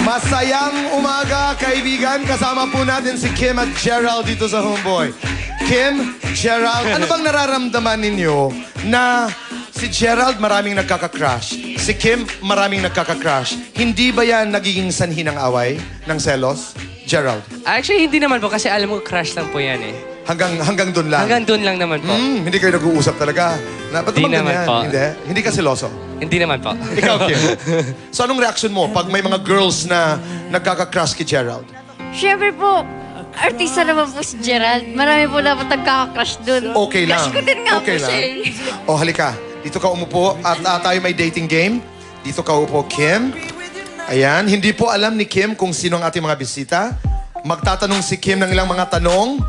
Masayang umaga, kaibigan. Kasama po natin si Kim at Gerald dito sa Homeboy. Kim, Gerald, ano bang nararamdaman ninyo na si Gerald maraming nagkaka-crush, si Kim maraming nagkaka-crush? Hindi ba yan nagiging sanhi ng away, ng selos? Gerald? Actually, hindi naman po kasi alam mo, crush lang po yan eh. Hanggang doon lang? Hanggang doon lang naman po. Hindi kayo nag-uusap talaga? Ba't Hindi naman naman ganyan? po. Hindi? Hindi ka seloso? Hindi naman po. Ikaw, Kim. So anong reaction mo pag may mga girls na nagkaka-crush kay Gerald? Siyempre po, artista naman po si Gerald. Marami po dapat nagkaka-crush dun. Okay lang. Crush ko din nga Okay po lang. siya eh. O halika, dito ka umupo at tayo may dating game. Dito ka upo, Kim. Ayan, hindi po alam ni Kim kung sino ang ating mga bisita. Magtatanong si Kim ng ilang mga tanong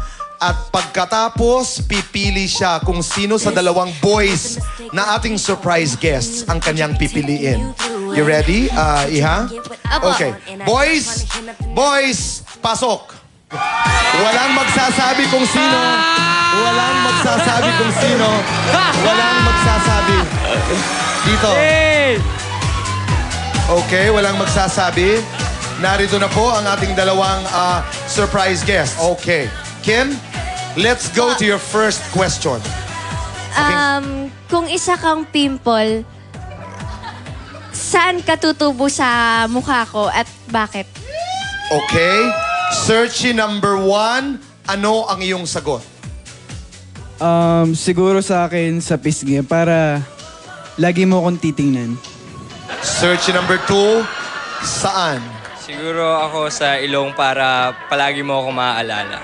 at pagkatapos, pipili siya kung sino sa dalawang boys na ating surprise guests ang kanyang pipiliin. You ready, Iha? Apo. Okay. Boys, pasok. Walang magsasabi kung sino. Walang magsasabi kung sino. Walang magsasabi. Dito. Okay, walang magsasabi. Narito na po ang ating dalawang surprise guests. Okay. Kim, let's go to your first question. Kung isa kang pimple, saan ka tutubo sa mukha ko at bakit? Okay. Searchy number 1, ano ang iyong sagot? Siguro sa akin sa pisngi para lagi mo akong titingnan. Searchy number 2, saan? Siguro ako sa ilong para palagi mo ako maaalala.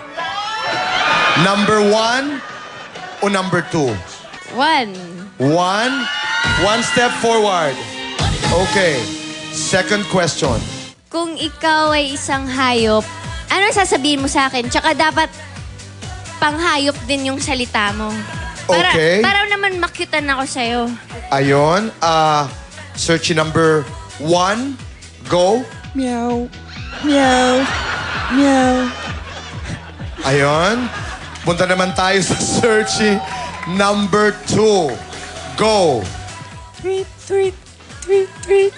Number 1 o number 2? 1. 1 step forward. Okay. Second question. Kung ikaw ay isang hayop, ano sasabihin mo sa akin? Tsaka dapat panghayop din yung salita mo. Okay. Para naman makyutan ako sa'yo. Ayon. Searchy number 1. Go. Meow. Meow. Meow. Ayon. Punta naman tayo sa searchy number 2. Go. Tweet, tweet, tweet, tweet.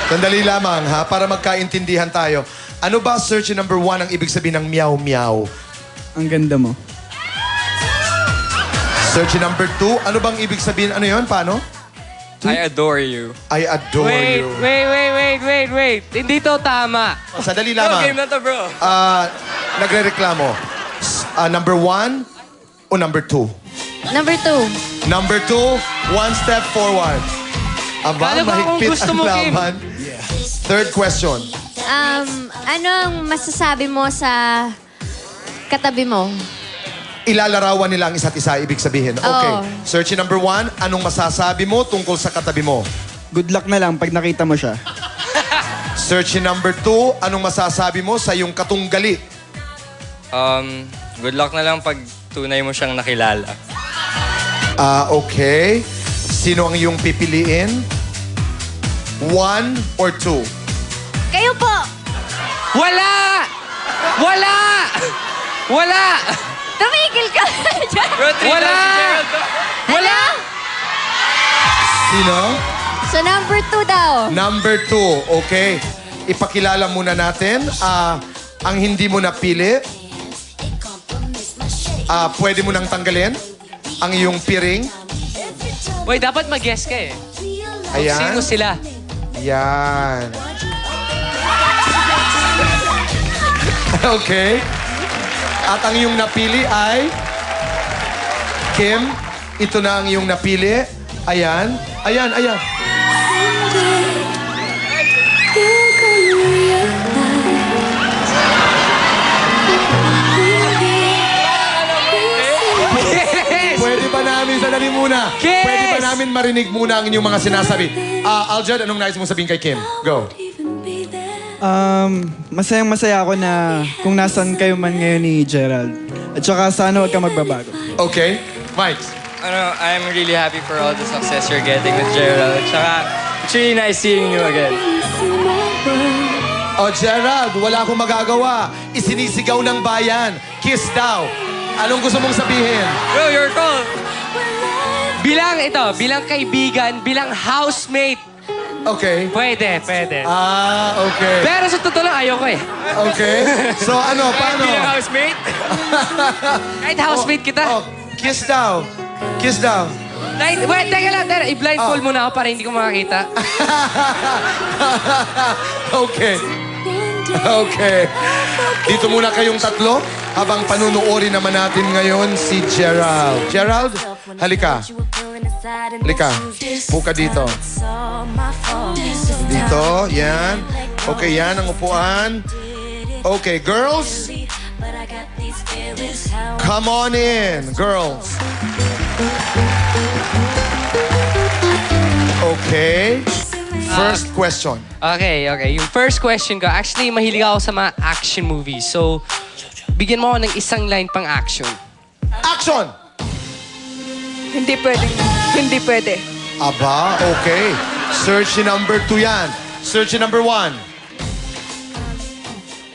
Sandali lamang ha, para magkaintindihan tayo. Ano ba searchy number 1 ang ibig sabihin ng meow meow? Ang ganda mo. Searchy number 2, ano bang ibig sabihin? Ano yon? Paano? I adore you. I adore Wait, you. wait. Hindi to tama. Sandali Bro, game lamang. na to, bro. Nagre-reklamo. Number 1 o number 2? Number 2. Number 2, 1 step forward. Aba, Ano ba kung mahigpit gusto ang mo, Kim? laban. Third question. Ano ang masasabi mo sa katabi mo? Ilalarawan nila ang isa't isa, ibig sabihin. Okay. Oo. Searchy number 1, anong masasabi mo tungkol sa katabi mo? Good luck na lang pag nakita mo siya. Searchy number 2, anong masasabi mo sa iyong katunggali? Good luck na lang pag tunay mo siyang nakilala. Okay. Sino ang iyong pipiliin? 1 or 2? Kayo po! Wala! Tumigil ka! Bro, treat Wala! lang si Gerald. Wala! Sino? So number 2 daw. Number 2. Okay. Ipakilala muna natin. Ang hindi mo napili, pwede mo nang tanggalin ang iyong piring. Wait, dapat mag-guess ka eh. Ayan. Sino sila? Yan. Okay. At ang iyong napili ay... Kim, ito na ang iyong napili. Ayan. Ayan. Pwede ba namin, sandali muna. Kiss! Pwede ba namin marinig muna ang inyong mga sinasabi? Aljad, anong nais mong sabihin kay Kim? Go. Masayang-masaya ako na kung nasan kayo man ngayon ni Gerald. At saka sana huwag ka magbabago. Okay. Mike. I'm really happy for all the success you're getting with Gerald. Tsaka, it's really nice seeing you again. Oh, Gerald, wala akong magagawa. Isinisigaw ng bayan. Kiss daw. Anong gusto mong sabihin? Bro, your call. Bilang kaibigan, bilang housemate, Okay. Pwede, pwede. Okay. Pero sa totoo lang, ayoko eh. Okay. So ano, paano? Bilang housemate? Kahit housemate kita. Oh, kiss daw. Kiss daw. Wait, teka lang. I-blindfold muna ako para hindi ko makakita. Okay. Okay. Dito muna kayong tatlo habang panunuorin naman natin ngayon si Gerald. Gerald, halika. Halika. Puka dito. Dito, yan. Okay, yan ang upuan. Okay, girls. Come on in, girls. Okay. First question. Okay. Yung first question ko, actually, mahilig ako sa mga action movies. So, bigyan mo ako ng isang line pang action. Action! Hindi pwede. Hindi pwede. Aba, okay. Search number 2 yan. Search number 1.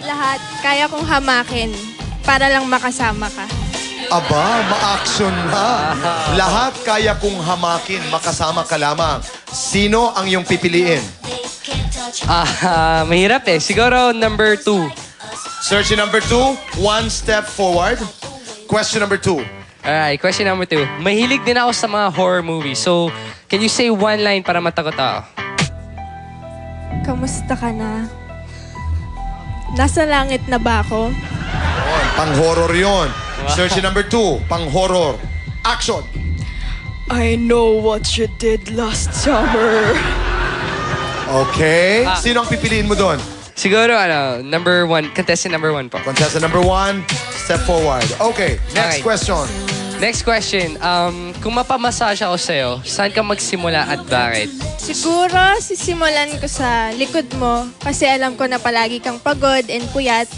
Lahat kaya kong hamakin para lang makasama ka. Aba, ma-action na. Lahat kaya kong hamakin, makasama ka lamang. Sino ang iyong pipiliin? Mahirap eh. Siguro number 2. Search number 2, 1 step forward. Question number 2. Alright, question number 2. Mahilig din ako sa mga horror movies. So, can you say one line para matakot ako? Kamusta ka na? Nasa langit na ba ako? Pang-horror yon. Search number 2, pang-horror. Action! I know what you did last summer. Okay. Sino ang pipiliin mo doon? Siguro, number 1. Contestant number 1 po. Contestant number 1, step forward. Okay, next Okay. question. Next question. Kung mapamassage ako sa'yo, saan ka magsimula at bakit? Siguro sisimulan ko sa likod mo kasi alam ko na palagi kang pagod and puyat.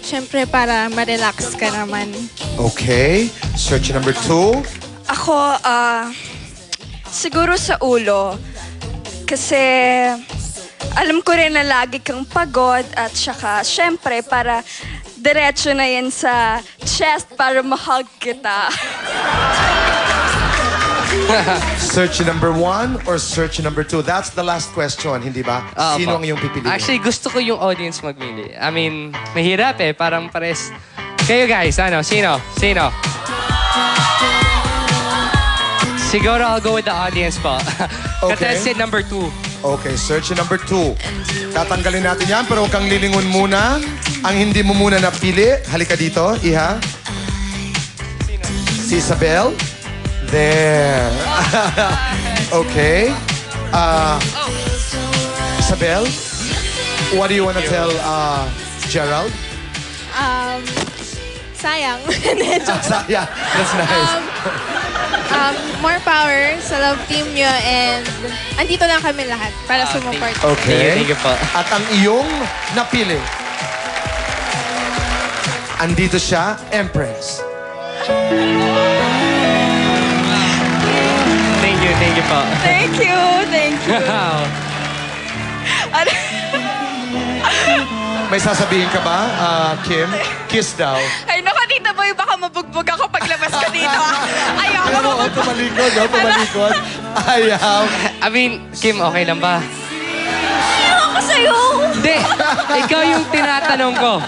Siyempre para ma-relax ka naman. Okay. Search number 2. Ako, siguro sa ulo. Kasi alam ko rin na lagi kang pagod at saka, syempre, para diretso na yan sa chest para mahug kita. Search number 1 or search number 2? That's the last question, hindi ba? Sino ang iyong pipiliin? Actually, gusto ko yung audience magmili. I mean, mahirap eh. Parang pares. Kayo guys, Sino? Siguro I'll go with the audience po. Okay. Contestant number 2. Okay, search number 2. Tatanggalin natin yan, pero huwag kang lilingon muna. Ang hindi mo muna napili, halika dito, Iha. Si Isabel. There. Okay. Isabel, what do you want to tell Gerald? Sayang. Yeah, that's nice. More power sa love team nyo and andito lang kami lahat para sumuport. Okay. Thank you po. At ang iyong napili. Andito siya, Empress. Thank you po. Thank you. Wow. May sasabihin ka ba, Kim? Kiss daw. Ay, naku, Tita Boy, baka mabugbog ako paglabas ko dito. Ayoko. Alam mo, tumalikod. Ayaw. I mean, Kim, okay lang ba? Ako sa'yo. Hindi. Ikaw yung tinatanong ko.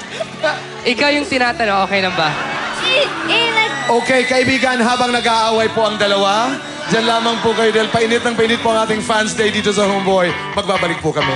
Okay lang ba? Okay, kaibigan, habang nag-aaway po ang dalawa, dyan lamang po kayo dahil painit po ang ating fans day dito sa Homeboy. Magbabalik po kami.